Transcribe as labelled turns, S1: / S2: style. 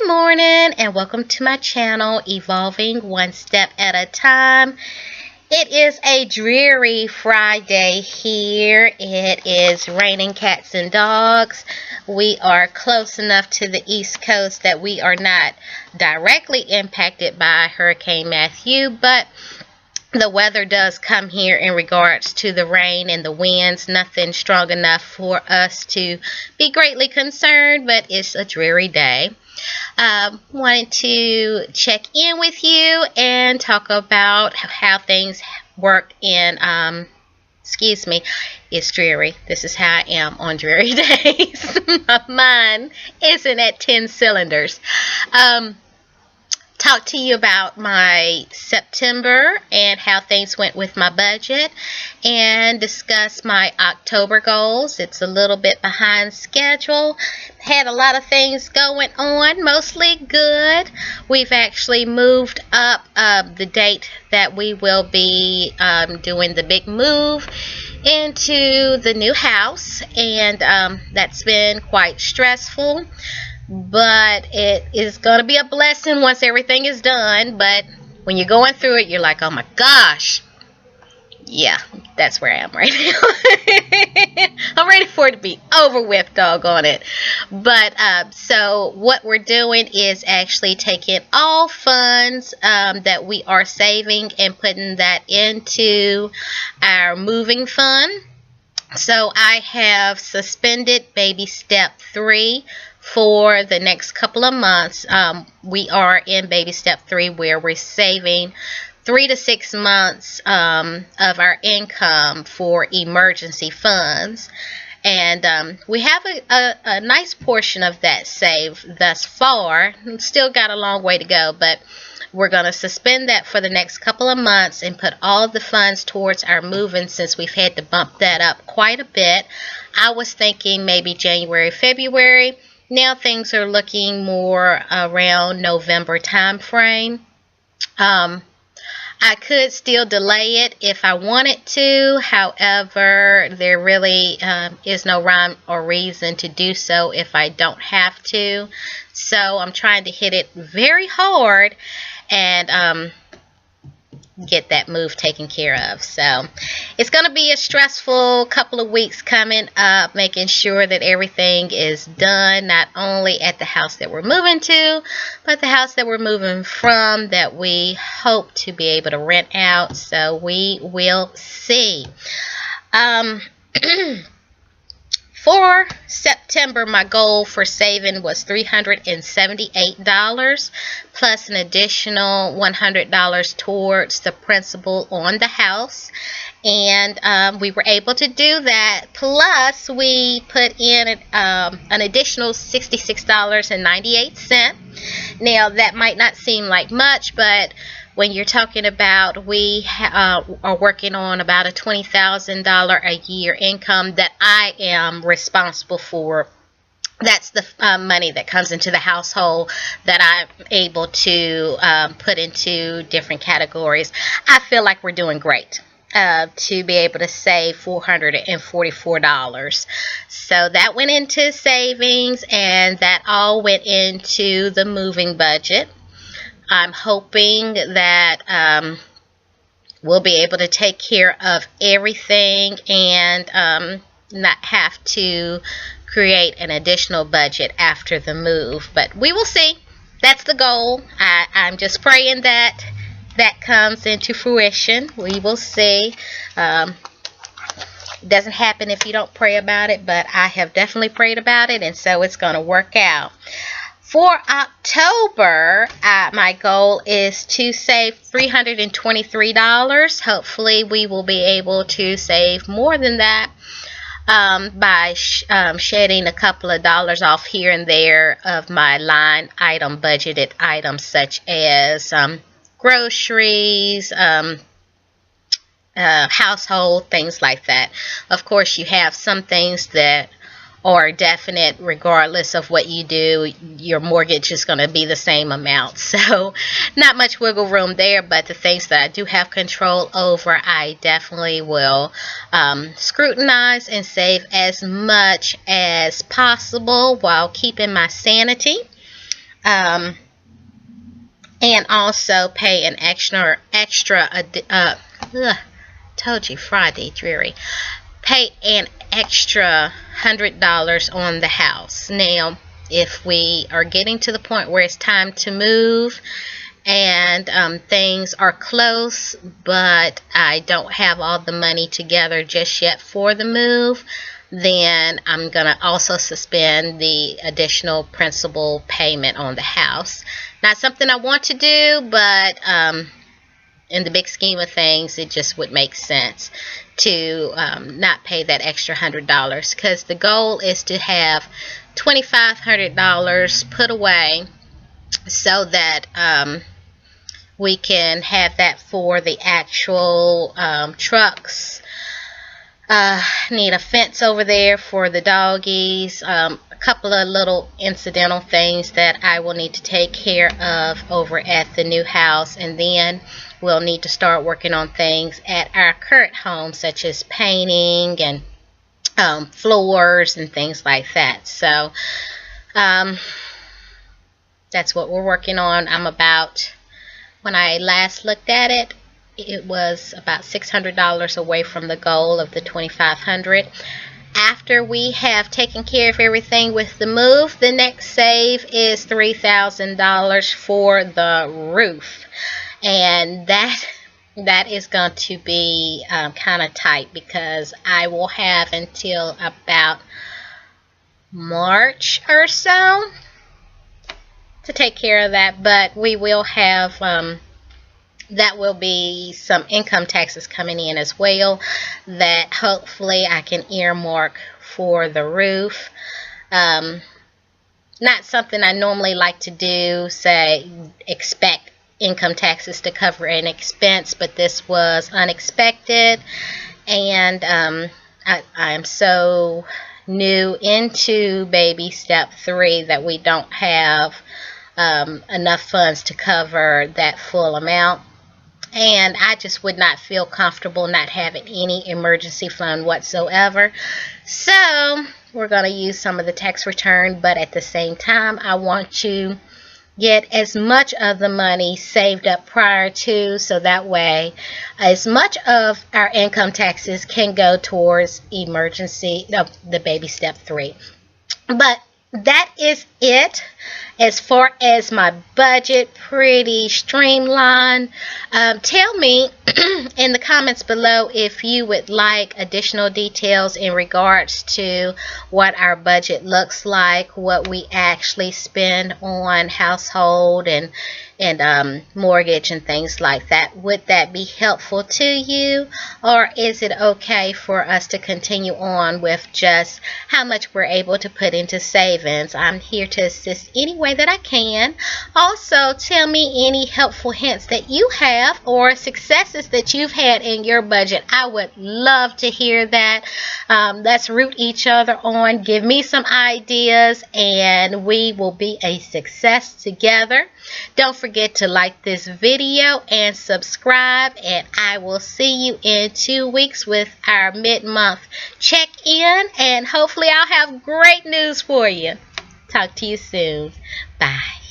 S1: Good morning and welcome to my channel, Evolving One Step at a Time. It is a dreary Friday here. It is raining cats and dogs. We are close enough to the East Coast that we are not directly impacted by Hurricane Matthew, but the weather does come here in regards to the rain and the winds. Nothing strong enough for us to be greatly concerned, but it's a dreary day. Wanted to check in with you and talk about how things work in, it's dreary. This is how I am on dreary days. My mind isn't at 10 cylinders. Talk to you about my September and how things went with my budget, and discuss my October goals. It's a little bit behind schedule. Had a lot of things going on, mostly good. We've actually moved up the date that we will be doing the big move into the new house, and that's been quite stressful. But it is going to be a blessing once everything is done. But when you're going through it, you're like, oh my gosh. Yeah, that's where I am right now. I'm ready for it to be over with, doggone it. But so what we're doing is actually taking all funds that we are saving and putting that into our moving fund. So I have suspended baby step 3 for the next couple of months. We are in baby step 3 where we're saving 3 to 6 months of our income for emergency funds. And we have a nice portion of that saved thus far. Still got a long way to go, but we're going to suspend that for the next couple of months and put all the funds towards our moving, since we've had to bump that up quite a bit. I was thinking maybe January, February. Now things are looking more around November time frame. I could still delay it if I wanted to. However, there really is no rhyme or reason to do so if I don't have to. So I'm trying to hit it very hard and get that move taken care of. So it's going to be a stressful couple of weeks coming up, making sure that everything is done, not only at the house that we're moving to, but the house that we're moving from, that we hope to be able to rent out. So we will see. For September, my goal for saving was $378 plus an additional $100 towards the principal on the house. And we were able to do that. Plus, we put in an additional $66.98. Now, that might not seem like much, but when you're talking about we are working on about a $20,000 a year income that I am responsible for, that's the money that comes into the household that I'm able to put into different categories. I feel like we're doing great to be able to save $444. So that went into savings, and that all went into the moving budget. I'm hoping that we'll be able to take care of everything and not have to create an additional budget after the move. But we will see. That's the goal. I'm just praying that that comes into fruition. We will see. It doesn't happen if you don't pray about it, but I have definitely prayed about it, and so it's going to work out. For October, my goal is to save $323. Hopefully, we will be able to save more than that by shedding a couple of dollars off here and there of my line item budgeted items, such as groceries, household, things like that. Of course, you have some things that are definite regardless of what you do. Your mortgage is going to be the same amount, so not much wiggle room there. But the things that I do have control over, I definitely will scrutinize and save as much as possible while keeping my sanity. and also pay an told you Friday, dreary. Pay an extra $100 on the house. Now, if we are getting to the point where it's time to move and things are close, but I don't have all the money together just yet for the move, then I'm going to also suspend the additional principal payment on the house. Not something I want to do, but in the big scheme of things, it just would make sense to not pay that extra $100, because the goal is to have $2,500 put away so that we can have that for the actual trucks. Need a fence over there for the doggies, a couple of little incidental things that I will need to take care of over at the new house, and then we'll need to start working on things at our current home, such as painting and floors and things like that. So that's what we're working on. When I last looked at it, it was about $600 away from the goal of the $2,500. After we have taken care of everything with the move, the next save is $3,000 for the roof, and that is going to be kind of tight, because I will have until about March or so to take care of that, but we will have that will be some income taxes coming in as well that hopefully I can earmark for the roof. Not something I normally like to do, say expect income taxes to cover an expense, but this was unexpected, and I am so new into baby step 3 that we don't have enough funds to cover that full amount. And I just would not feel comfortable not having any emergency fund whatsoever. So we're going to use some of the tax return, but at the same time, I want to get as much of the money saved up prior to, so that way as much of our income taxes can go towards the baby step 3. But that is it as far as my budget. Pretty streamlined. Tell me in the comments below if you would like additional details in regards to what our budget looks like, what we actually spend on household and mortgage and things like that. Would that be helpful to you, or is it okay for us to continue on with just how much we're able to put into savings? I'm here to assist any way that I can. Also, tell me any helpful hints that you have or successes that you've had in your budget. I would love to hear that. Let's root each other on. Give me some ideas, and we will be a success together. Don't forget to like this video and subscribe, and I will see you in 2 weeks with our mid-month check-in, and hopefully I'll have great news for you. Talk to you soon. Bye.